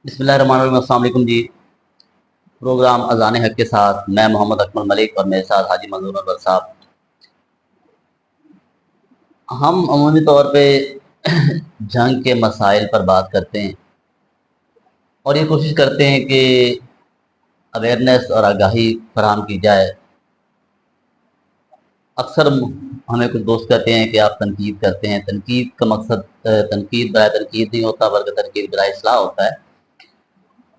बिस्मिल्लाहिर्रहमानिर्रहीम। अस्सलाम वालेकुम जी। प्रोग्राम अज़ान हक के साथ मैं मोहम्मद अकमल मलिक और मेरे साथ हाजी मंजूर अनवर साहब। हम अमूमी तौर पे जंग के मसाइल पर बात करते हैं और ये कोशिश करते हैं कि अवेयरनेस और आगाही फराहम की जाए। अक्सर हमें कुछ दोस्त कहते हैं कि आप तनकीद करते हैं। तनकीद का मकसद तनकीद बराए तनकीद नहीं होता, बल्कि तनकीद बराए इस्लाह होता है।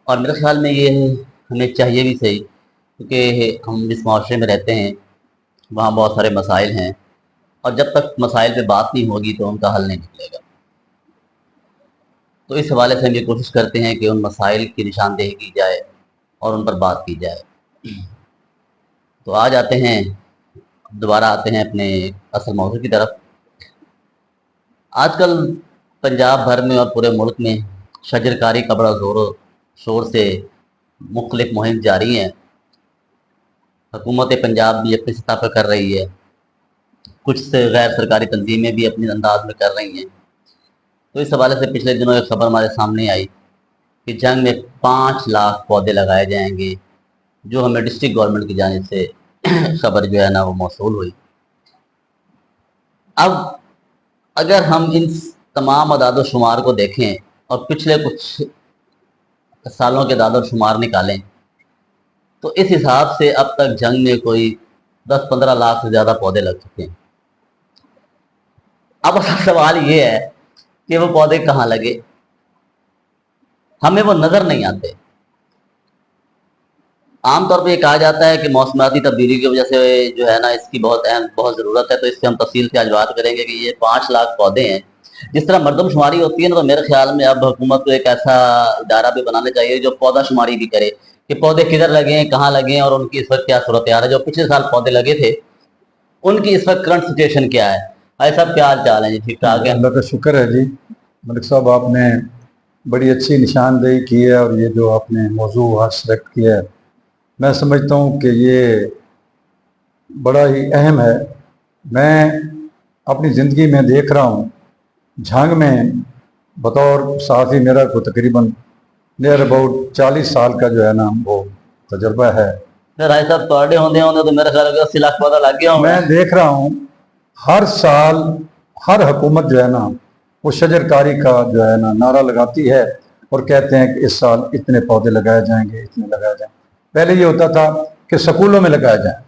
और मेरे ख्याल में ये हमें चाहिए भी सही, क्योंकि हम जिस माशरे में रहते हैं वहाँ बहुत सारे मसाइल हैं और जब तक मसाइल पे बात नहीं होगी तो उनका हल नहीं निकलेगा। तो इस हवाले से हम ये कोशिश करते हैं कि उन मसाइल की निशानदेही की जाए और उन पर बात की जाए। तो आज आते हैं, दोबारा आते हैं अपने असल मौजू की तरफ। आजकल पंजाब भर में और पूरे मुल्क में शजरकारी का बड़ा ज़ोर शोर से मुख्तलिफ मुहिम जारी हैं। हुकूमत पंजाब भी अपनी सतह पर कर रही है, कुछ से गैर सरकारी तंजीमें भी अपने अंदाज में कर रही हैं। तो इस हवाले से पिछले दिनों एक खबर हमारे सामने आई कि जंग में 5 लाख पौधे लगाए जाएंगे, जो हमें डिस्ट्रिक्ट गवर्नमेंट की जानिब से खबर जो है ना वो मौसूल हुई। अब अगर हम इन तमाम अदाद शुमार को देखें और पिछले कुछ सालों के अदाद शुमार निकालें तो इस हिसाब से अब तक जंग में कोई 10-15 लाख से ज़्यादा पौधे लग चुके हैं। अब सवाल ये है कि वो पौधे कहाँ लगे, हमें वो नज़र नहीं आते। आमतौर पे ये कहा जाता है कि मौसमाती तब्दीली की वजह से जो है ना इसकी बहुत ज़रूरत है। तो इससे हम तफसील से आज बात करेंगे कि ये 5 लाख पौधे हैं। जिस तरह मरदमशुमारी होती है ना, तो मेरे ख्याल में अब हुकूमत को एक ऐसा इदारा भी बनाना चाहिए जो पौधा शुमारी भी करे कि पौधे किधर लगे हैं, कहाँ लगे हैं और उनकी इस वक्त क्या सूरत हाल है। जो पिछले साल पौधे लगे थे उनकी इस वक्त करंट सिचुएशन क्या है। भाई साहब क्या हाल चाल है जी? ठीक ठाक है, अल्लाह का शुक्र है जी। मलिक साहब, आपने बड़ी अच्छी निशानदेही की है और ये जो आपने मौजू आज सेलेक्ट किया है, मैं समझता हूँ कि ये बड़ा ही अहम है। मैं अपनी ज़िंदगी में देख रहा हूँ, झांग में बतौर साथी मेरा को तकरीबन नियर अबाउट 40 साल का जो है ना वो तजर्बा है। भाई साहब तोड़े होंगे होंगे तो मेरे ख्याल में 80 लाख पौधा लग गया होगा। मैं देख रहा हूँ हर साल हर हुकूमत जो है ना वो शजरकारी का जो है ना नारा लगाती है और कहते हैं कि इस साल इतने पौधे लगाए जाएंगे, इतने लगाए जाएंगे। पहले ये होता था कि स्कूलों में लगाए जाएं,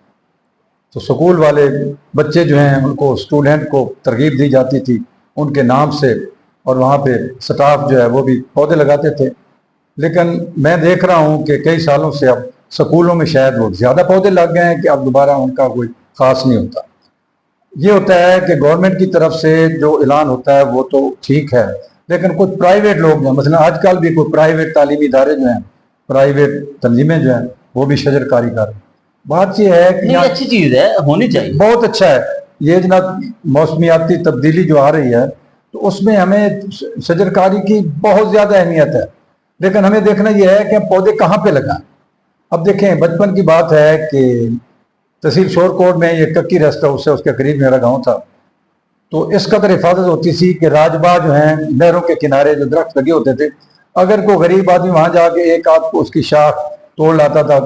तो स्कूल वाले बच्चे जो हैं उनको स्टूडेंट को तरगीब दी जाती थी उनके नाम से, और वहाँ पे स्टाफ जो है वो भी पौधे लगाते थे। लेकिन मैं देख रहा हूँ कि कई सालों से अब स्कूलों में शायद वो ज़्यादा पौधे लग गए हैं कि अब दोबारा उनका कोई ख़ास नहीं होता। ये होता है कि गवर्नमेंट की तरफ से जो ऐलान होता है वो तो ठीक है, लेकिन कुछ प्राइवेट लोग हैं, मतलब आजकल भी कोई प्राइवेट तालीमी इदारे जो हैं, प्राइवेट तंजीमें जो हैं वो भी शजरकारी कर रही हैं। बात ये है कि अच्छी चीज़ है, होनी चाहिए, बहुत अच्छा है। ये जनाब मौसमियाती तब्दीली जो आ रही है तो उसमें हमें शजरकारी की बहुत ज़्यादा अहमियत है, लेकिन हमें देखना यह है कि पौधे कहाँ पे लगाएं। अब देखें, बचपन की बात है कि तहसील शोरकोट में ये कक्की रेस्ट हाउस है, उसके करीब मेरा गांव था। तो इस कदर हिफाजत होती थी कि राजबा जो हैं नहरों के किनारे जो दरख्त लगे होते थे, अगर कोई गरीब आदमी वहाँ जाके एक आध को उसकी शाख तोड़ लाता था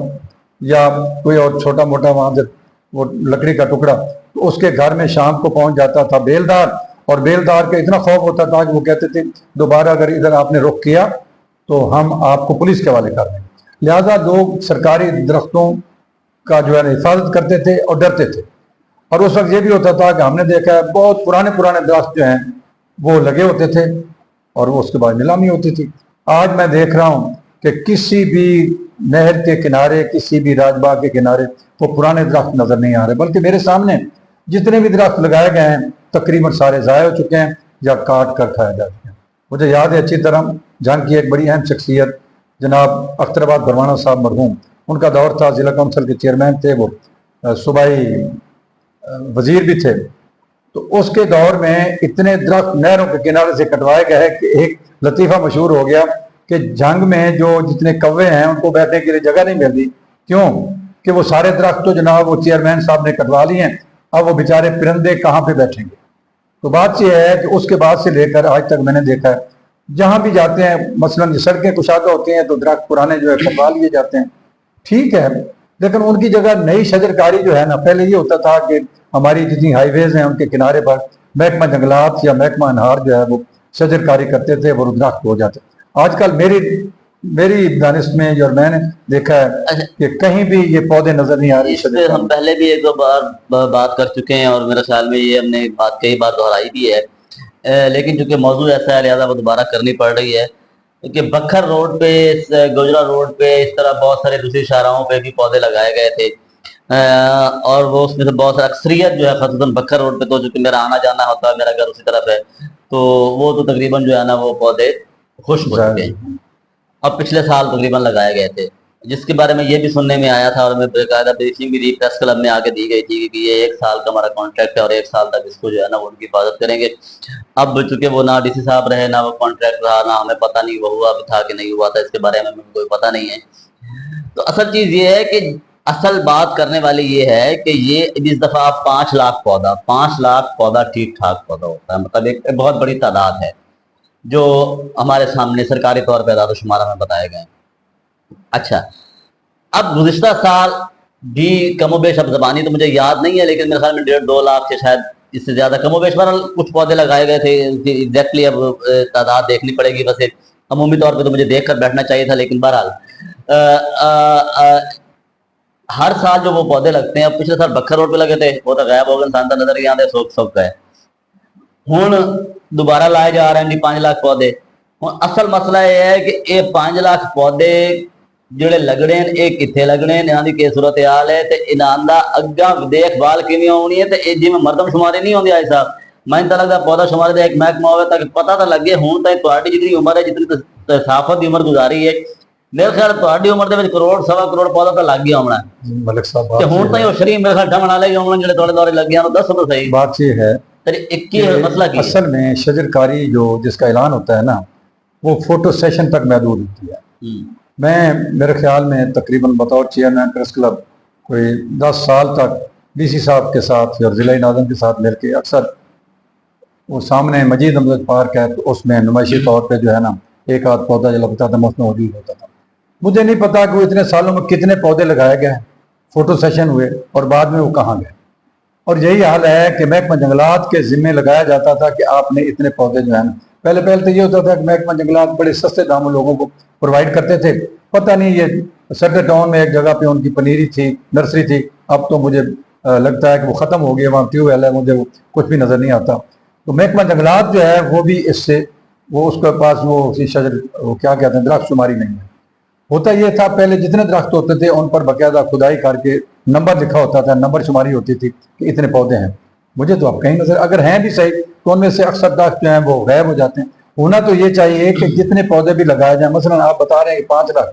या कोई और छोटा मोटा वहाँ से वो लकड़ी का टुकड़ा, तो उसके घर में शाम को पहुँच जाता था बेलदार, और बेलदार का इतना खौफ होता था कि वो कहते थे दोबारा अगर इधर आपने रुख किया तो हम आपको पुलिस के हवाले कर देंगे। लिहाजा लोग सरकारी दरख्तों का जो है हिफाजत करते थे और डरते थे। और उस वक्त ये भी होता था कि हमने देखा है बहुत पुराने पुराने दरख्त जो हैं वो लगे होते थे और वो उसके बाद नीलामी होती थी। आज मैं देख रहा हूँ कि किसी भी नहर के किनारे, किसी भी राजबाग के किनारे वो पुराने दरख्त नजर नहीं आ रहे, बल्कि मेरे सामने जितने भी दरख्त लगाए गए हैं तकरीबन सारे ज़ाया हो चुके हैं या काट कर खाए जा चुके हैं। मुझे याद है अच्छी तरह, जंग की एक बड़ी अहम शख्सियत जनाब अख्तराबाद बरवाना साहब मरहूम, उनका दौर था, ज़िला कौंसिल के चेयरमैन थे, वो सूबाई वजीर भी थे। तो उसके दौर में इतने दरख्त नहरों के किनारे से कटवाए गए कि एक लतीफ़ा मशहूर हो गया कि जंग में जो जितने कौवे हैं उनको बैठने के लिए जगह नहीं मिलती। क्यों? कि वो सारे दरख्त तो जनाब वो चेयरमैन साहब ने कटवा लिए हैं, अब वो बेचारे परिंदे कहाँ पे बैठेंगे। तो बात यह है कि उसके बाद से लेकर आज तक मैंने देखा है जहां भी जाते हैं, मसलन ये सड़कें कुशादा होती हैं तो दरख्त पुराने जो है कटवा लिए जाते हैं, ठीक है, लेकिन उनकी जगह नई शजरकारी जो है ना, पहले ये होता था कि हमारी जितनी हाईवेज हैं उनके किनारे पर महकमा जंगलात या महकमा अनहार जो है वो शजरकारी करते थे, वो रुद्राक्ष हो जाते। आजकल मेरी मेरी दानिश में और मैंने देखा है कि कहीं भी ये पौधे नजर नहीं आ रहे। इस पे हम पहले भी एक दो बार बात कर चुके हैं और मेरे ख्याल में ये हमने बात कई बार दोहराई भी है, लेकिन चूंकि मौजूद ऐसा है लिहाजा वो दोबारा करनी पड़ रही है, क्योंकि बखर रोड पे, गुजरा रोड पे, इस तरह बहुत सारे दूसरी शाहराहों पे भी पौधे लगाए गए थे, और वो उसमें से बहुत सारा अक्सरियत जो है ख़ासतन बखर रोड पे, तो चूंकि मेरा आना जाना होता है, मेरा घर उसी तरफ है, तो वो तो तकरीबन जो है ना वो पौधे खुश्क हो चुके हैं। अब पिछले साल तकरीबन लगाए गए थे, जिसके बारे में ये भी सुनने में आया था और मैं बेकायदा ब्रीफिंग भी प्रेस क्लब में आके दी गई थी कि ये 1 साल का हमारा कॉन्ट्रैक्ट है और 1 साल तक इसको जो है ना वो उनकी हिफाजत करेंगे। अब चूंकि वो ना डीसी साहब रहे, ना वो कॉन्ट्रैक्ट रहा, ना हमें पता नहीं वो हुआ भी था कि नहीं हुआ था, इसके बारे में हमें कोई पता नहीं है। तो असल चीज ये है कि असल बात करने वाली ये है कि ये इस दफा 5 लाख पौधा ठीक ठाक पौधा होता है, मतलब एक बहुत बड़ी तादाद है जो हमारे सामने सरकारी तौर पर आदाद शुमारा में बताए गए। अच्छा, अब गुज़िश्ता साल भी कमोबेश, अब ज़बानी तो मुझे याद नहीं है, लेकिन मेरे ख्याल में 1.5-2 लाख से शायद इससे ज़्यादा कमोबेश बहरहाल कुछ पौधे लगाए गए थे। एग्जैक्टली अब तादाद देखनी पड़ेगी, वैसे अमूमी तौर पे तो मुझे देख कर बैठना चाहिए था, लेकिन बहरहाल हर साल जो वो पौधे लगते हैं, अब पिछले साल बखर रोड पे लगे थे, वो तो गायब हो गए, इंसान नजर नहीं आते, सोख गए। हुण दोबारा लाए जा रहे हैं जी 5 लाख पौधे। असल मसला यह है कि ये 5 लाख पौधे ਜਿਹੜੇ लगने ये कितने लगने, इन्हां दी की सूरत हाल है, ते इन्हां दा अग्गा देखभाल किवें होनी है, ते ये जिवें मरदमशुमारी नहीं होंदी आई साहब, मैं तो लगता पौधा शुमारी का एक महकमा होवे ताकि पता तो लगे। हुण ताईं तुहाडी जितनी उम्र है, जितनी साफत की उम्र गुजारी है, मेरे ख्याल तुहाडी उम्र दे विच करोड़ सवा करोड़ पौधा तो लग गया होना मलिक साहब, ते हुण ताईं ओ शरीर मेरे ख्याल ढमण वाले ही होण ਜਿਹੜੇ थोड़े दौरे लग गया। दसो तो सही बात ये है तेरी एक मसला की असल में शजरकारी जो जिसका ऐलान होता है ना, वो फोटो सेशन तक महदूद होती है। मैं मेरे ख्याल में तकरीबन बतौर चेयरमैन प्रेस क्लब कोई 10 साल तक डीसी साहब के साथ और ज़िला नाज़िम के साथ मिलकर अक्सर वो सामने मजीद अमजद पार्क है, तो उसमें नुमाइशी तौर पे जो है ना एक आध पौधा जो लगता था उसमें मौजूद होता था। मुझे नहीं पता कि वो इतने सालों में कितने पौधे लगाए गए, फोटो सेशन हुए और बाद में वो कहाँ गए। और यही हाल है कि महकमा जंगलात के जिम्मे लगाया जाता था कि आपने इतने पौधे जो है ना, पहले तो ये होता था कि महकमा जंगलात बड़े सस्ते दामों लोगों को प्रोवाइड करते थे। पता नहीं ये सटर टाउन में एक जगह पे उनकी पनीरी थी, नर्सरी थी, अब तो मुझे लगता है कि वो ख़त्म हो गया, वहाँ ट्यूबवेल है, मुझे वो कुछ भी नज़र नहीं आता। तो महकमा जंगलात जो है वो भी इससे वो उसके पास वो शजर वो क्या कहते हैं दरख्त शुमारी नहीं है। होता ये था पहले जितने दरख्त होते थे उन पर बाकायदा खुदाई करके नंबर लिखा होता था, नंबर शुमारी होती थी कि इतने पौधे हैं। मुझे तो अब कहीं नजर, अगर हैं भी सही तो उनमें से अक्सर दरख्त जो हैं वो गायब हो जाते हैं। होना तो ये चाहिए कि जितने पौधे भी लगाए जाए, मसलन आप बता रहे हैं कि 5 लाख,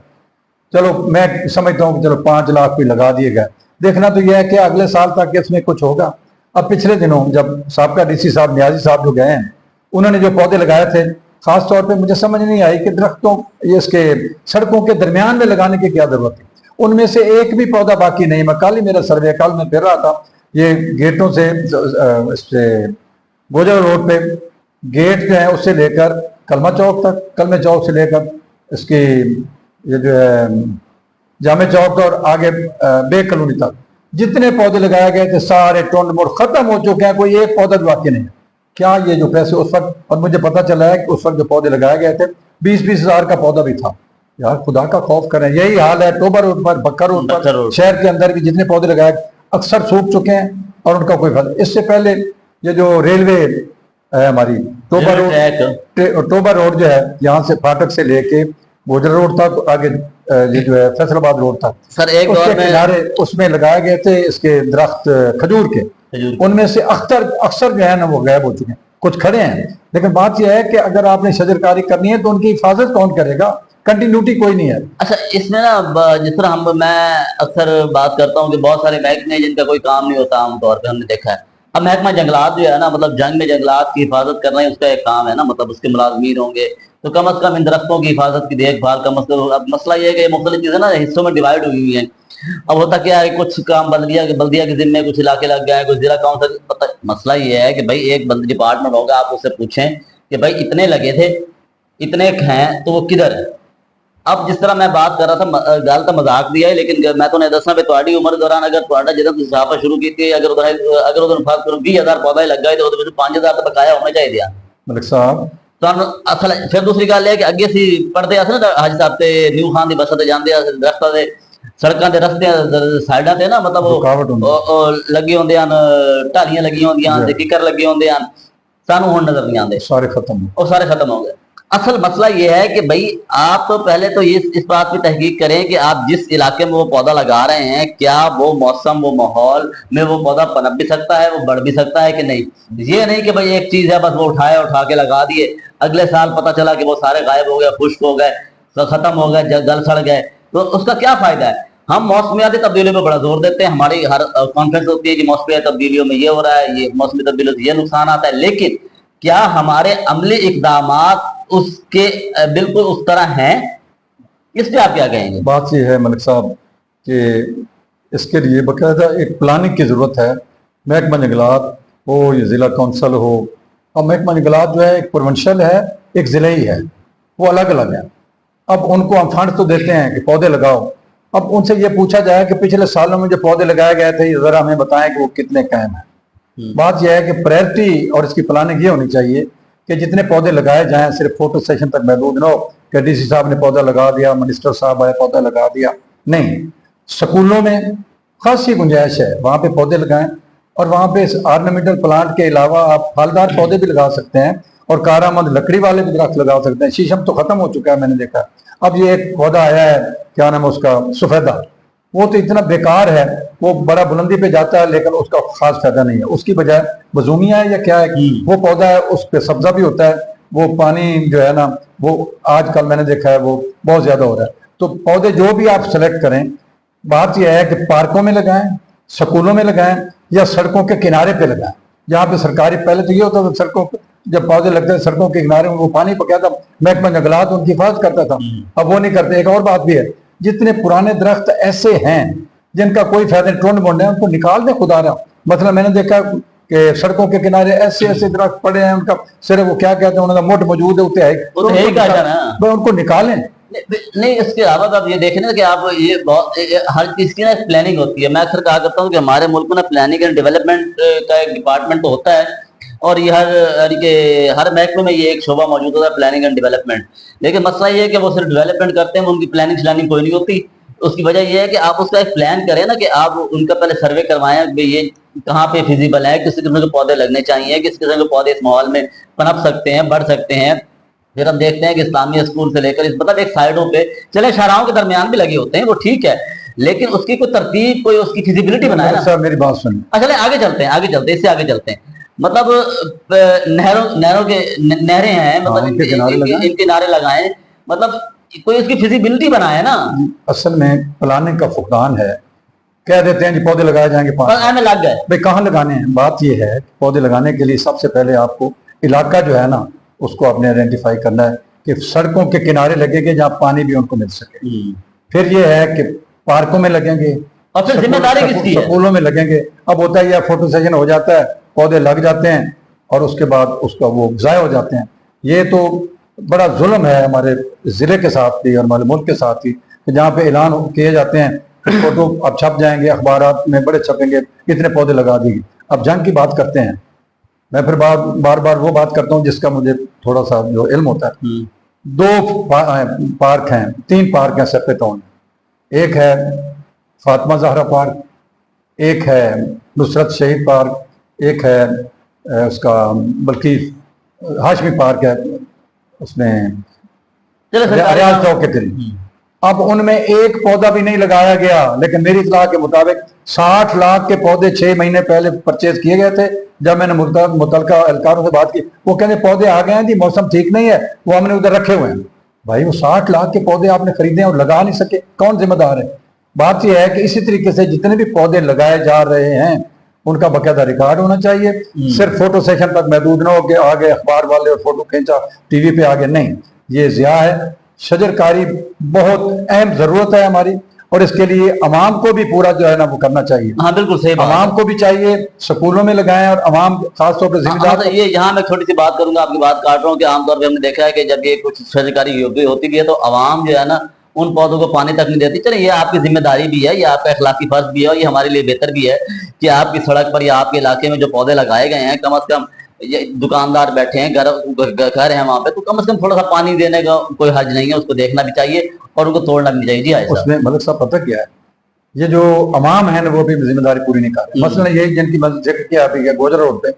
चलो मैं समझता हूँ कि चलो 5 लाख भी लगा दिए गए, देखना तो यह है कि अगले साल तक इसमें कुछ होगा। अब पिछले दिनों जब साबका डीसी साहब न्याजी साहब जो गए हैं, उन्होंने जो पौधे लगाए थे, खास तौर पे मुझे समझ नहीं आई कि दरख्तों ये इसके सड़कों के दरमियान में लगाने की क्या जरूरत है। उनमें से एक भी पौधा बाकी नहीं। मैं कल ही मेरा सर्वे, कल मैं फिर रहा था ये गेटों से गोजर रोड पे गेट जो है उससे लेकर कलमा चौक तक, कलमे चौक से लेकर इसकी ये जो है जामे चौक और आगे बेग कॉलोनी तक जितने पौधे लगाए गए थे सारे टोंड मोड़ खत्म हो चुके हैं, कोई एक पौधा भी बाकी नहीं है। क्या ये जो पैसे उस वक्त, और मुझे पता चला है कि उस वक्त जो पौधे लगाए गए थे 20-20 हज़ार का पौधा भी था। यार खुदा का खौफ करें, यही हाल है टोबर रोड पर, बक्कर रोड पर, शहर के अंदर भी जितने पौधे लगाए अक्सर सूख चुके हैं और उनका कोई फायदा। इससे पहले ये जो रेलवे है हमारी टोबर रोड जो है, यहाँ से फाटक से लेके गोजर रोड तक आगे ये जो है फैसलाबाद रोड तक, सर एक दौर में किनारे उसमें लगाए गए थे इसके दरख्त खजूर के, उनमें से अक्सर जो है ना वो गायब हो चुके हैं, कुछ खड़े हैं। लेकिन बात यह है कि अगर आपने शजरकारी करनी है तो उनकी हिफाजत कौन करेगा, कंटिन्यूटी कोई नहीं है। अच्छा, इसमें ना जिस तरह मैं अक्सर बात करता हूँ कि बहुत सारे महकमे जिनका कोई काम नहीं होता, आमतौर पर हमने देखा है। अब महकमा जंगलात जो है ना, मतलब जंग में जंगलात की हिफाजत करना ही उसका एक काम है ना, मतलब उसके मुलाजमीन होंगे, तो कम अज कम इन दरख्तों की हिफाजत की देखभाल का मसला। अब मसला ये है कि मुख्तलिफ चीज़ें ना हिस्सों में डिवाइड हुई हुई हैं। अब होता क्या है, कुछ काम बल्दिया के जिम्मे कुछ इलाके लग गए, कुछ जिला काउंसिल, पता मसला ये है कि भाई एक डिपार्टमेंट होगा, आप उससे पूछें कि भाई इतने लगे थे, इतने हैं तो वो किधर है। अब जिस तरह मैं बात कर रहा था, गल तो मजाक दी है, लेकिन मैं तो दसा भी तुहाडी उम्र दौरान अगर तुहाडा ਜਦੋਂ ਤੁਸੀਂ ਸਾਫਾ ਸ਼ੁਰੂ ਕੀਤੀ, अगर उधर फर्क करो 20,000 पौधा ही लगा है तो ਉਹਦੇ ਵਿੱਚ 5,000 ਤਾਂ ਬਕਾਇਆ ਹੋਣੇ ਚਾਹੀਦੇ ਆ मलिक साहब। ਤੁਹਾਨੂੰ ਅਸਲ। ਫਿਰ ਦੂਸਰੀ ਗੱਲ ਇਹ ਕਿ ਅੱਗੇ ਅਸੀਂ ਪੜਦੇ ਆ ਸੀ ਨਾ ਹਾਜੀ ਸਾਹਿਬ ਤੇ ਨਿਊ ਖਾਨ ਦੀ ਬੱਸਾਂ ਤੇ ਜਾਂਦੇ ਆ, ਦਰਖਤਾਂ ਦੇ ਸੜਕਾਂ ਦੇ ਰਸਤੇ ਸਾਈਡਾਂ ਤੇ ਨਾ ਮਤਲਬ ਉਹ ਲੱਗੇ ਹੁੰਦੇ ਹਨ, ਢਾਲੀਆਂ ਲੱਗੀਆਂ ਹੁੰਦੀਆਂ ਤੇ ਕਿਕਰ ਲੱਗੇ ਹੁੰਦੇ ਹਨ, ਸਾਨੂੰ ਹੁਣ ਨਜ਼ਰ नहीं आते, सारे खत्म, वो सारे खत्म हो गए। असल मसला ये है कि भाई आप तो पहले तो इस बात की तहकीक करें कि आप जिस इलाके में वो पौधा लगा रहे हैं, क्या वो मौसम वो माहौल में वो पौधा पनप भी सकता है, वो बढ़ भी सकता है कि नहीं। ये नहीं कि भाई एक चीज है बस वो उठा के लगा दिए, अगले साल पता चला कि वो सारे गायब हो गए, खुश्क हो गए, खत्म हो गए, गल सड़ गए, तो उसका क्या फायदा है। हम मौसमियाती तब्दीलियों पर बड़ा जोर देते हैं, हमारी हर कॉन्फ्रेंस होती है कि मौसमियाती तब्दीलियों में ये हो रहा है, ये मौसमी तब्दीलियों से ये नुकसान आता है, लेकिन क्या हमारे अमली इकदामात उसके बिल्कुल उस तरह हैं, इस पे आप क्या कहेंगे। बात यह है मलिक साहब कि इसके लिए बाकायदा एक प्लानिंग की ज़रूरत है। महकमा जंगलात हो या ज़िला कौंसल हो, अब महकमा जंगलात जो है एक प्रोविंशियल है, एक ज़िले ही है, वो अलग अलग है। अब उनको हम फंड तो देते हैं कि पौधे लगाओ, अब उनसे ये पूछा जाए कि पिछले सालों में जो पौधे लगाए गए थे ज़रा हमें बताएं कि वो कितने कायम हैं। बात यह है कि प्रायोरिटी और इसकी प्लानिंग ये होनी चाहिए कि जितने पौधे लगाए जाएं सिर्फ फोटो सेशन तक महदूद न हो कि डीसी साहब ने पौधा लगा दिया, मिनिस्टर साहब आए पौधा लगा दिया, नहीं। स्कूलों में खासी गुंजाइश है, वहाँ पे पौधे लगाएं, और वहाँ पे ऑर्नामेंटल प्लांट के अलावा आप फलदार पौधे भी लगा सकते हैं और कारामद लकड़ी वाले भी दरख्त लगा सकते हैं। शीशम तो खत्म हो चुका है, मैंने देखा। अब ये एक पौधा आया है, क्या नाम है उसका, सफेदा, वो तो इतना बेकार है, वो बड़ा बुलंदी पे जाता है लेकिन उसका खास फायदा नहीं है। उसकी बजाय बजूमिया है या क्या है, वो पौधा है, उस पे सब्जा भी होता है, वो पानी जो है ना वो आजकल मैंने देखा है वो बहुत ज्यादा हो रहा है। तो पौधे जो भी आप सेलेक्ट करें, बात यह है कि पार्कों में लगाएं, स्कूलों में लगाएं या सड़कों के किनारे पे लगाएं, जहाँ पे सरकारी। पहले तो ये होता था सड़कों पे जब पौधे लगते थे सड़कों के किनारे में वो पानी पकाता, महकमा जंगलात उनकी हिफाजत करता था, अब वो नहीं करते। एक और बात भी है, जितने पुराने दरख्त ऐसे हैं जिनका कोई फायदा टुंड मुंड है, उनको निकाल दें खुदा रहा। मतलब मैंने देखा कि सड़कों के किनारे ऐसे ऐसे दरख्त पड़े हैं, उनका सिर्फ वो क्या कहते हैं उनका मोट मौजूद है, उनको निकालें। नहीं, इसके अलावा आप ये देखें ना कि आप ये बहुत हर चीज की ना प्लानिंग होती है। मैं अक्सर कहा करता हूँ कि हमारे मुल्क में ना प्लानिंग एंड डेवलपमेंट का एक डिपार्टमेंट तो होता है, और ये हर महकमे में ये एक शोबा मौजूद होता है प्लानिंग एंड डेवलपमेंट। लेकिन मसला ये है कि वो सिर्फ डेवलपमेंट करते हैं, उनकी प्लानिंग कोई नहीं होती। उसकी वजह यह है कि आप उसका एक प्लान करें ना, कि आप उनका पहले सर्वे करवाएं कि ये कहाँ पे फिजिबल है, किस किस्म के पौधे लगने चाहिए, किस किस्म के पौधे इस माहौल में पनप सकते हैं, बढ़ सकते हैं। फिर हम देखते हैं कि इस्लामी स्कूल से लेकर मतलब एक साइडों पे चले शहराओं के दरमियान भी लगे होते हैं, वो ठीक है, लेकिन उसकी कोई तरतीब, कोई उसकी फिजिबिलिटी बनाए ना। मेरी बात सुनिए। अच्छा, आगे चलते हैं, इससे आगे चलते हैं। मतलब नहरें हैं, मतलब इनके किनारे लगाएं, मतलब कोई इसकी फिजिबिलिटी बनाए ना। असल में प्लानिंग का फुकदान है, कह देते हैं कि पौधे लगाए जाएंगे, में लग गए भाई कहाँ लगाने हैं। बात यह है पौधे लगाने के लिए सबसे पहले आपको इलाका जो है ना उसको आपने आइडेंटिफाई करना है कि सड़कों के किनारे लगेंगे जहाँ पानी भी उनको मिल सके। फिर ये है कि पार्कों में लगेंगे, और फिर जिम्मेदारी किसकी है, स्कूलों में लगेंगे। अब होता ही है फोटो सेशन हो जाता है, पौधे लग जाते हैं और उसके बाद उसका वो ज़ाया हो जाते हैं। ये तो बड़ा जुल्म है हमारे ज़िले के साथ भी और हमारे मुल्क के साथ ही, कि जहाँ पे ऐलान किए जाते हैं, फोटो अब छप जाएंगे, अखबार में बड़े छपेंगे, कितने पौधे लगा दिए। अब जंग की बात करते हैं, मैं फिर बार बार वो बात करता हूँ जिसका मुझे थोड़ा सा जो इल्म होता है। 2 पार्क हैं, 3 पार्क हैं सेपे टाउन। एक है फातिमा ज़हरा पार्क, एक है नुसरत शहीद पार्क, एक है उसका बल्कि हाशमी पार्क है, उसमें रियाज चौक के करीब। अब उनमें एक पौधा भी नहीं लगाया गया, लेकिन मेरी इत्तला के मुताबिक 60 लाख के पौधे 6 महीने पहले परचेज किए गए थे। जब मैंने मुतलका एहलकारों से बात की, वो कहते पौधे आ गए हैं जी, मौसम ठीक नहीं है, वो हमने उधर रखे हुए हैं। भाई वो 60 लाख के पौधे आपने खरीदे और लगा नहीं सके, कौन जिम्मेदार है। बात यह है कि इसी तरीके से जितने भी पौधे लगाए जा रहे हैं उनका बाकायदा रिकॉर्ड होना चाहिए। सिर्फ फोटो सेशन तक महदूद ना हो के आगे अखबार वाले और फोटो खींचा टीवी पे आगे, नहीं, ये ज़िया है। शजरकारी बहुत अहम ज़रूरत है हमारी, और इसके लिए अवाम को भी पूरा जो है ना वो करना चाहिए। हाँ बिल्कुल सही बात है। अवाम को भी चाहिए स्कूलों में लगाएं, और अवाम खासतौर पर हाँ, जिम्मेदार। तो ये यहाँ मैं छोटी सी बात करूंगा, आपकी बात काट रहा हूँ, कि आमतौर पे हमने देखा है कि जब ये कुछ सरकारी योगी होती भी है तो अवाम जो है ना उन पौधों को पानी तक नहीं देती। चले, ये आपकी जिम्मेदारी भी है, ये आपका अखलाकी फर्ज भी है, और ये हमारे लिए बेहतर भी है कि आपकी सड़क पर या आपके इलाके में जो पौधे लगाए गए हैं, कम से कम ये दुकानदार बैठे हैं, घर है वहां पे, तो कम से कम थोड़ा सा पानी देने का कोई हर्ज नहीं है, उसको देखना भी चाहिए और उनको तोड़ना भी नहीं चाहिए। जी आए साहब। उसमें मलिक साहब पता क्या है, ये जो अवाम है ना वो भी जिम्मेदारी पूरी नहीं कर रहे। मसलन यही जिनकी जिक्र किया अभी गोजरा रोड पे,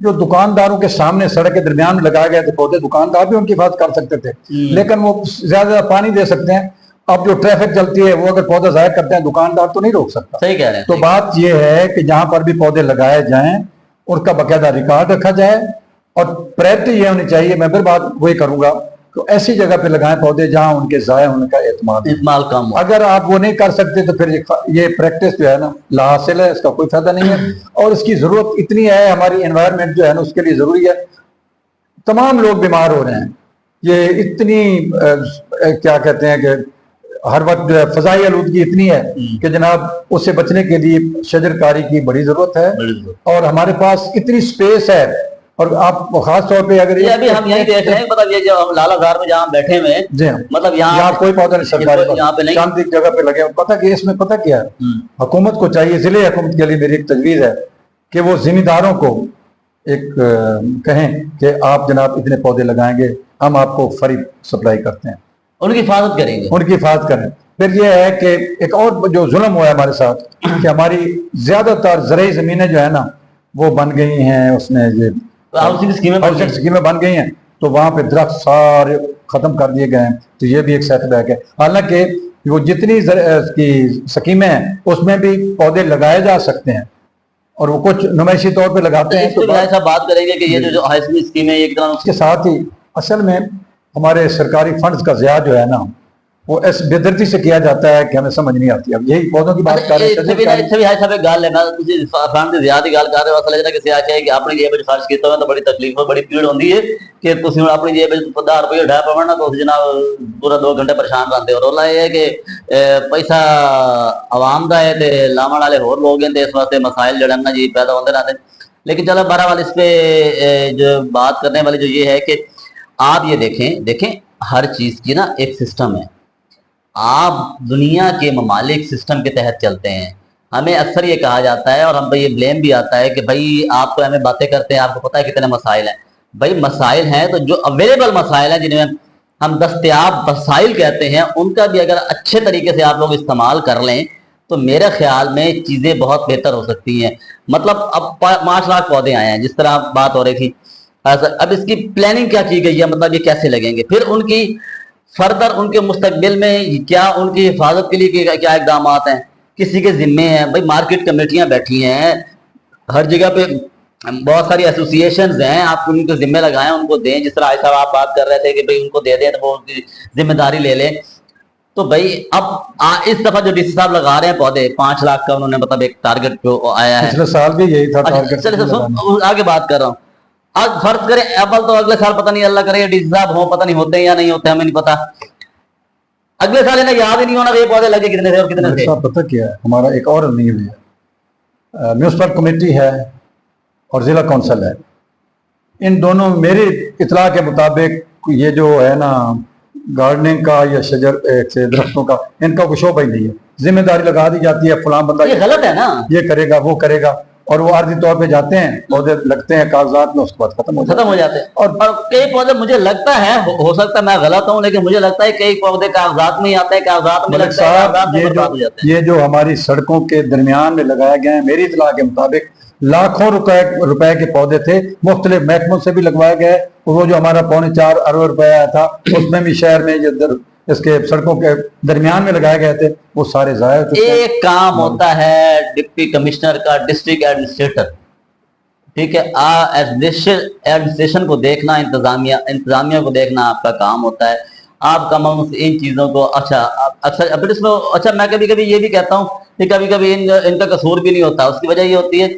जो दुकानदारों के सामने सड़क के दरमियान में लगाए गए थे पौधे, दुकानदार भी उनकी हिफाजत कर सकते थे, लेकिन वो ज्यादा पानी दे सकते हैं। अब जो ट्रैफिक चलती है वो अगर पौधे जाया करते हैं, दुकानदार तो नहीं रोक सकता। सही कह रहे हैं। तो बात ये है कि जहां पर भी पौधे लगाए जाएं उनका बाकायदा रिकॉर्ड रखा जाए, और प्रायोरिटी ये होनी चाहिए, मैं फिर बात वही करूंगा, तो ऐसी जगह पे लगाएं पौधे जहां उनके जाया होने का इस्तेमाल कम हो। अगर आप वो नहीं कर सकते तो फिर ये प्रैक्टिस जो है ना लाहासिल है, इसका कोई फायदा नहीं है। और इसकी जरूरत इतनी है, हमारी एनवायरनमेंट जो है ना उसके लिए जरूरी है। तमाम लोग बीमार हो रहे हैं, ये इतनी क्या कहते हैं कि हर वक्त फजाई आलूदगी इतनी है कि जनाब उससे बचने के लिए शजरकारी की बड़ी जरूरत है। और हमारे पास इतनी स्पेस है, और आप खास तौर पे अगर ये अभी हम यही देख रहे हैं, मतलब ये जो हम लालाजार में जहाँ बैठे हुए हैं, जी हाँ, मतलब यहाँ कोई पौधा नहीं सरकारी, यहाँ पे नहीं, शांति की जगह पे लगे। पता कि इसमें पता क्या है, हुकूमत को चाहिए, जिले हुकूमत के लिए मेरी एक तजवीज़ है कि वो जिम्मेदारों को एक कहें कि आप जनाब इतने पौधे लगाएंगे, हम आपको फ्री सप्लाई करते हैं, उनकी हिफाजत करेंगे, उनकी हिफाजत करें। फिर ये है कि एक और जो जुल्म हुआ है हमारे साथ, कि हमारी ज्यादातर ज़राई ज़मीनें जो है ना वो बन गई हैं, उसमें ये हाउसिंग स्कीमें बन गई हैं, तो वहां पे दरख्त सारे खत्म कर दिए गए हैं। तो ये भी एक सेटबैक है। हालांकि वो जितनी की स्कीमें हैं उसमें भी पौधे लगाए जा सकते हैं, और वो कुछ नुमाइशी तौर पे लगाते हैं। तो ऐसा बात करेंगे कि ये जो हाउसिंग स्कीम है, एक तरह उसके साथ ही असल में हमारे सरकारी फंड्स का ज़िया जो है ना वो इस बेदर्दी से किया जाता है कि हमें समझ नहीं आती। अब यही पौधों की बात कर रहे हैं, अपनी जेब खर्च किया तो बड़ी तकलीफ बड़ी पीड़ होती है कि अपनी जेब 10 रुपये ढा पवे ना तो जनाब पूरा 2 घंटे परेशान रहते हो। रोला ये है कि पैसा आवाम का है तो लावन वाले होर लोग हैं, इस वास्ते मसाइल जड़न ना जी पैदा होते रहते हैं। लेकिन चलो बहरहाल इस पे जो बात करने वाली जो ये है कि आप ये देखें हर चीज की ना एक सिस्टम है। आप दुनिया के ममालिक सिस्टम के तहत चलते हैं। हमें अक्सर ये कहा जाता है और हम पे ये ब्लेम भी आता है कि भाई आप तो हमें बातें करते हैं, आपको पता है कितने मसाइल हैं। भाई मसाइल हैं तो जो अवेलेबल मसाइल हैं, जिन्हें हम दस्तयाब मसाइल कहते हैं, उनका भी अगर अच्छे तरीके से आप लोग इस्तेमाल कर लें तो मेरे ख्याल में चीज़ें बहुत बेहतर हो सकती हैं। मतलब अब 5 लाख पौधे आए हैं, जिस तरह बात हो रही थी, अब इसकी प्लानिंग क्या की गई है, मतलब ये कैसे लगेंगे, फिर उनकी फर्दर उनके मुस्तकबिल में क्या उनकी हिफाजत के लिए क्या इकदाम हैं, किसी के जिम्मे हैं। भाई मार्केट कमेटियां बैठी हैं, हर जगह पे बहुत सारी एसोसिएशंस हैं, आप उनको जिम्मे लगाएं, उनको दें। जिस तरह साहब आप बात कर रहे थे कि भाई उनको दे दें तो वो उनकी जिम्मेदारी ले लें। तो भाई अब इस दफा जो डीसी साहब लगा रहे हैं पौधे 5 लाख का, उन्होंने मतलब एक टारगेट जो आया है, पिछले साल भी यही था टारगेट। चलिए आगे बात कर रहा हूँ। आज फर्ज करें एप्पल तो अगले साल पता नहीं, अल्लाह करे डीसी साहब हो, पता नहीं होते हैं या नहीं होते, हमें नहीं पता। अगले साल इन्हें याद ही नहीं होना ये पौधे लगे कितने थे और कितने थे। पता क्या है, हमारा एक और नियम है, म्यूनिसिपल कमेटी है और जिला कौंसिल है। इन दोनों मेरी इतला के मुताबिक ये जो है ना गार्डनिंग का या शजर से दरख्तों का, इनका कोई शोबा ही नहीं है। जिम्मेदारी लगा दी जाती है फलां बंदा, ये गलत है ना, ये करेगा वो करेगा, और वो आर्जी तौर पे जाते हैं, पौधे लगते हैं कागजात में, उसके बाद खत्म हो जाते हैं। और कई पौधे मुझे लगता है हो सकता है मैं गलत हूँ, लेकिन मुझे लगता है कई पौधे कागजात में ही आते हैं, कागजात में लगता है। ये जो हमारी सड़कों के दरमियान में लगाए गए हैं, मेरी इतला के मुताबिक लाखों रुपए के पौधे थे, मुख्तलिफ महकमों से भी लगवाए गए। वो जो हमारा 4.25 अरब रुपया आया था, उसमें भी शहर में जो इसके सड़कों के दरमियान में लगाए गए थे वो सारे जाया हो चुके हैं। एक काम होता है डिप्टी कमिश्नर का, डिस्ट्रिक्ट एडमिनिस्ट्रेटर, ठीक है, एडमिनिस्ट्रेशन को देखना, इंतजामिया को देखना आपका काम होता है। आप कम इन चीजों को, अच्छा اکثر اپنے اس میں اچھا میں کبھی کبھی یہ بھی کہتا ہوں کہ کبھی کبھی ان کا قصور بھی نہیں ہوتا. اس کی وجہ یہ ہوتی ہے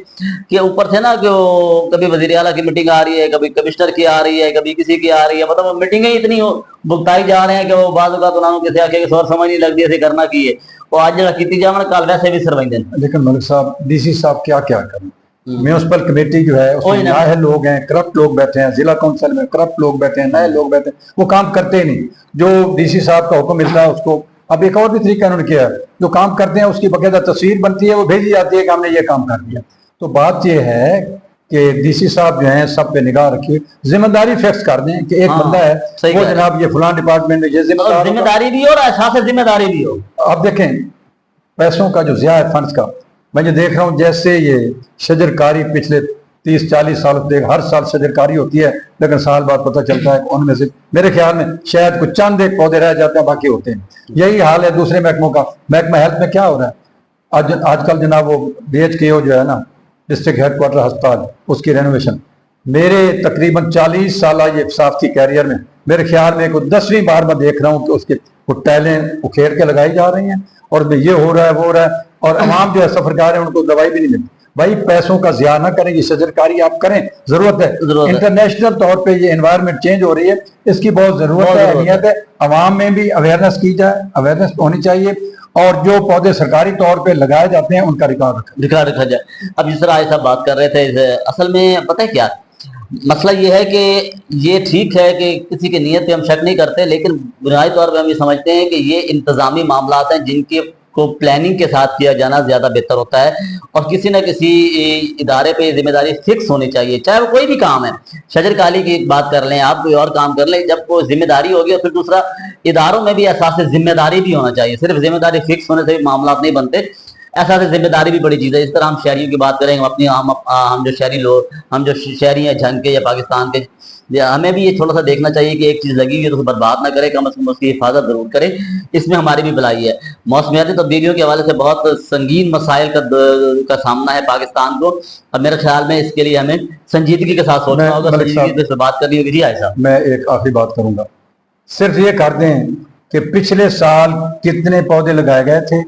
کہ اوپر سے نا کہ کبھی وزیر اعلیٰ کی میٹنگ آ رہی ہے, کبھی کمشنر کی آ رہی ہے, کبھی کسی کی آ رہی ہے, مطلب میٹنگیں اتنی بگتائی جا رہے ہیں کہ وہ بعض اوقات انہوں کسی آخر سور سمجھ نہیں لگتی ایسے کرنا کی ہے وہ آج جگہ کی جاؤ کل ویسے بھی سروئی دیں. لیکن ملک صاحب ڈی سی صاحب کیا کریں, میونسپل کمیٹی جو ہے اس میں نائے لوگ ہیں, کرپٹ لوگ بیٹھے ہیں, ضلع کونسل میں کرپٹ لوگ بیٹھے ہیں, نئے لوگ بیٹھے ہیں, وہ کام کرتے ہی نہیں. جو ڈی سی صاحب کا حکم ملتا ہے اس کو, اب ایک اور بھی طریقہ انہوں نے کیا ہے, جو کام کرتے ہیں اس کی باقاعدہ تصویر بنتی ہے, وہ بھیجی جاتی ہے کہ ہم نے یہ کام کر دیا. تو بات یہ ہے کہ ڈی سی صاحب جو ہیں سب پہ نگاہ رکھیے, ذمہ داری فکس کر دیں کہ ایک بندہ ہے وہ جناب یہ فلاں ڈپارٹمنٹ یہ ذمہ داری بھی ہو اور احساس ذمہ داری بھی ہو. اب دیکھیں پیسوں کا جو ضیاع ہے فنڈز کا, میں یہ دیکھ رہا ہوں جیسے یہ شجر کاری پچھلے 30-40 سال سے ہر سال شجر کاری ہوتی ہے, لیکن سال بعد پتہ چلتا ہے کہ ان میں سے میرے خیال میں شاید کچھ چند ایک پودے رہ جاتے ہیں, باقی ہوتے ہیں. یہی حال ہے دوسرے محکموں کا. محکمہ ہیلتھ میں کیا ہو رہا ہے آج کل جناب, وہ بی ایچ کے او جو ہے نا ڈسٹرکٹ ہیڈ کوارٹر ہسپتال, اس کی رینوویشن میرے تقریباً 40 سالہ یہ صحافتی کیریئر میں میرے خیال میں 10ویں بار میں دیکھ رہا ہوں کہ اس کے ٹائلیں اکھیڑ کے لگائی جا رہی ہیں, اور یہ ہو رہا ہے وہ ہو رہا ہے, اور عوام جو ہے سفر کار ہیں ان کو دوائی بھی نہیں ملتی. بھائی پیسوں کا ضیاع نہ کریں, یہ شجر کاری آپ کریں, ضرورت ہے. انٹرنیشنل طور پہ یہ انوائرمنٹ چینج ہو رہی ہے, اس کی بہت ضرورت ہے, اہمیت ہے. عوام میں بھی اویئرنیس کی جائے, اویئرنیس ہونی چاہیے, اور جو پودے سرکاری طور پہ لگائے جاتے ہیں ان کا ریکارڈ رکھا جائے. اب جس طرح صاحب بات کر رہے تھے, اصل میں پتہ ہے کیا مسئلہ یہ ہے کہ یہ ٹھیک ہے کہ کسی کی نیت پہ ہم شک نہیں کرتے, لیکن بنیادی طور پہ ہم یہ سمجھتے ہیں کہ یہ انتظامی معاملات ہیں جن کے کو پلاننگ کے ساتھ کیا جانا زیادہ بہتر ہوتا ہے, اور کسی نہ کسی ادارے پہ ذمہ داری فکس ہونی چاہیے, چاہے وہ کوئی بھی کام ہے. شجر کاری کی بات کر لیں آپ, کوئی اور کام کر لیں, جب وہ ذمہ داری ہوگی. اور پھر دوسرا اداروں میں بھی احساس ذمہ داری بھی ہونا چاہیے, صرف ذمہ داری فکس ہونے سے بھی معاملات نہیں بنتے. احساس ذمہ داری بھی بڑی چیز ہے. اس طرح ہم شہریوں کی بات کریں, ہم جو شہری لوگ, ہم جو شہری ہیں جھنگ کے یا پاکستان کے, ہمیں بھی یہ تھوڑا سا دیکھنا چاہیے کہ ایک چیز لگی ہوئی ہے تو اسے برباد نہ کرے, کم از کم اس کی حفاظت ضرور کرے. اس میں ہماری بھی بھلائی ہے. موسمیاتی تبدیلیوں کے حوالے سے بہت سنگین مسائل کا سامنا ہے پاکستان کو, اور میرے خیال میں اس کے لیے ہمیں سنجیدگی کے ساتھ سوچنا ہوگا, سنجیدگی سے بات کرنی ہوگی. جی ایسا میں ایک آخری بات کروں گا, صرف یہ کر دیں کہ پچھلے سال کتنے پودے لگائے گئے تھے,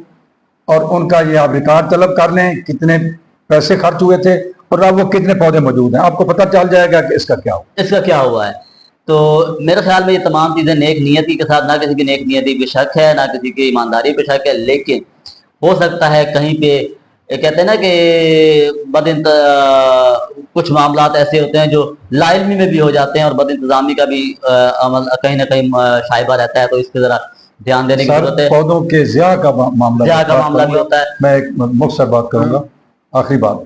اور ان کا یہ آپ ریکارڈ طلب کر لیں کتنے پیسے خرچ ہوئے تھے, اور اب وہ کتنے پودے موجود ہیں, آپ کو پتہ چل جائے گا کہ اس کا کیا ہوا ہے. تو میرے خیال میں یہ تمام چیزیں نیک نیتی کے ساتھ, نہ کسی کی نیک نیتی پہ شک ہے, نہ کسی کی ایمانداری پہ شک ہے, لیکن ہو سکتا ہے کہیں پہ کہتے ہیں نا کہ کچھ معاملات ایسے ہوتے ہیں جو لا علمی میں بھی ہو جاتے ہیں, اور بد انتظامی کا بھی عمل کہیں نہ کہیں شائبہ رہتا ہے. تو اس پہ ذرا دھیان دینے کی ضرورت ہے. پودوں کے ضیاع کا معاملہ بھی ہوتا ہے. میں ایک مختصر بات کروں گا, آخری بات.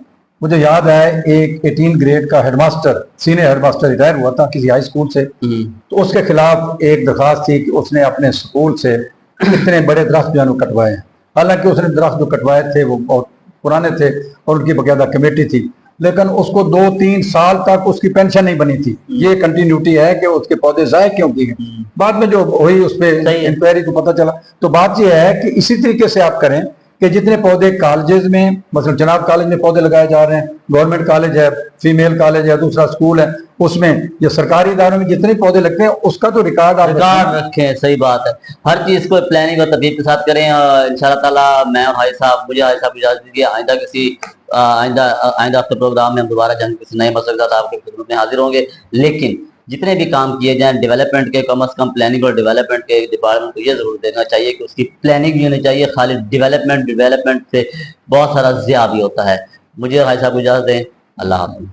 مجھے یاد ہے ایک 18 گریڈ کا head master, senior head master retire ہوا تھا کسی ہائی اسکول سے, تو اس کے خلاف ایک درخواست تھی کہ اس نے اپنے اسکول سے اتنے بڑے درخت جو ہے کٹوائے ہیں. حالانکہ اس نے درخت جو کٹوائے تھے وہ بہت پرانے تھے, اور ان کی باقاعدہ کمیٹی تھی, لیکن اس کو 2-3 سال تک اس کی پینشن نہیں بنی تھی. یہ کنٹینیوٹی ہے کہ اس کے پودے ضائع کیوں کیے گئے. بعد میں جو ہوئی اس پہ انکوائری کو پتہ چلا. تو بات یہ ہے کہ اسی طریقے سے آپ کریں کہ جتنے پودے کالجز میں, مثلا جناب کالج میں پودے لگائے جا رہے ہیں, گورنمنٹ کالج ہے, فیمیل کالج ہے, دوسرا اسکول ہے, اس میں یا سرکاری اداروں میں جتنے پودے لگتے ہیں اس کا تو ریکارڈ رکھیں. صحیح بات ہے, ہر چیز کو پلاننگ اور تدبیر کے ساتھ کریں. اور انشاءاللہ تعالی میں اور مجھے حاج صاحب اجازت دیجیے, آئندہ کسی آئندہ ہفتے پروگرام میں ہم دوبارہ جنگ کسی نئے مسئلے کے ساتھ آپ کی خدمت میں حاضر ہوں گے. لیکن جتنے بھی کام کیے جائیں ڈیولپمنٹ کے, کم از کم پلاننگ اور ڈیولپمنٹ کے ڈپارٹمنٹ کو یہ ضرور دیکھنا چاہیے کہ اس کی پلاننگ بھی ہونی چاہیے. خالی ڈیولپمنٹ سے بہت سارا ضیاع بھی ہوتا ہے. مجھے حاج صاحب کو اجازت دیں. اللہ حافظ.